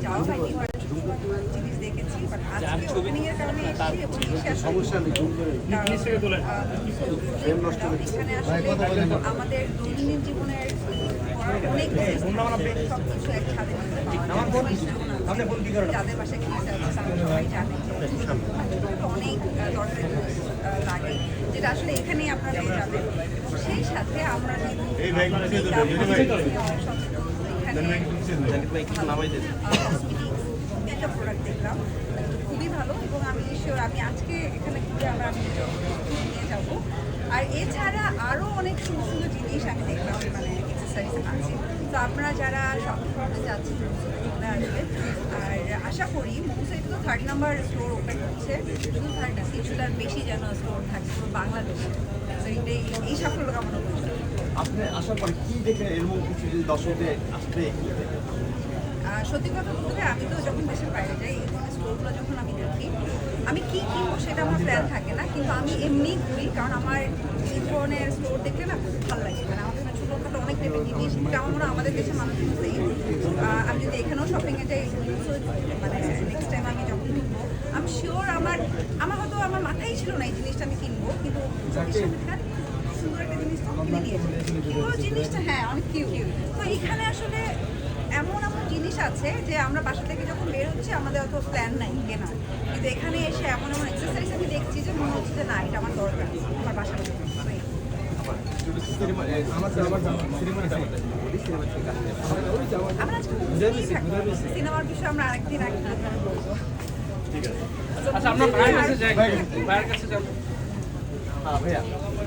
যাওয়া হয়নি জিনিস দেখেছি, বাট আজকে ওপেনিং এর কারণে এসেছি এবং সমস্যা নেই। এখানে আসলে আমাদের দৈনন্দিন জীবনের অনেক সব কিছু এক ছাদে যাদের বাসায় কিনেছে সবাই জানে অনেক দরকারি জিনিস লাগে, যেটা আসলে এখানেই আপনারা পেয়ে যাবেন। এবং সেই সাথে আমরা একটা প্রোডাক্ট দেখলাম খুবই ভালো, এবং আমি শিওর আমি আজকে এখানে ঘুরে আমরা নিয়ে যাব। আর এছাড়া আরও অনেক সুন্দর সুন্দর জিনিস আমি দেখলাম, মানে এক্সারসাইজ আছে। তো আপনারা যারা শপিং করতে যাচ্ছেন চলে আসবেন। আর আশা করি মৌসাইতে তো 3rd নাম্বার স্টোর ওপেন হচ্ছে, শুধু 3rd না, কিছুটার বেশি যেন স্টোর থাকে পুরো বাংলাদেশে। তো এটাই এই সাফল্য কামনা করছি। আপনি আসার পর কি দেখে এরকম কিছু যদি দর্শকদের আসবে? সত্যি কথা বলতে আমি তো যখন দেশের বাইরে যাই এই ধরনের স্টোরগুলো যখন আমি দেখি, আমি কী কিনবো সেটা আমার প্ল্যান থাকে না, কিন্তু আমি এমনিই ঘুরি, কারণ আমার এই ধরনের স্টোর দেখলে না খুব ভালো লাগে। মানে আমাদের ছোটোখাটো অনেক টাইপের জিনিস, কিন্তু আমার মনে হয় আমাদের দেশের মানুষজন সেই আমি যদি এখানেও শপিংয়ে যাই, মানে নেক্সট টাইম আমি যখন কিনবো আমি শিওর আমার হয়তো আমার মাথায় ছিল না এই জিনিসটা আমি কিনবো, কিন্তু সুন্দর একটা জিনিস তো কিনে নিয়েছি। পুরো জিনিসটা হ্যাঁ অনেক কিউট। তো এখানে আসলে এমন এমন জিনিস আছে যে আমরা বাসা থেকে যখন বের হচ্ছি আমাদের অত প্ল্যান নাই কেনার, কিন্তু এখানে এসে এমন এমন এক্সারসাইজ আমি দেখছি যে মনে হচ্ছে যে না এটা আমার দরকার আমার বাসার জন্য। আমরা আজকে সিনেমার বিষয়ে আমরা আরেকদিন বলবো। ঠিক আছে, আচ্ছা আপনার ভাইয়ের কাছে যাই, ভাইয়ের কাছে যাবো। হ্যাঁ ভাইয়া।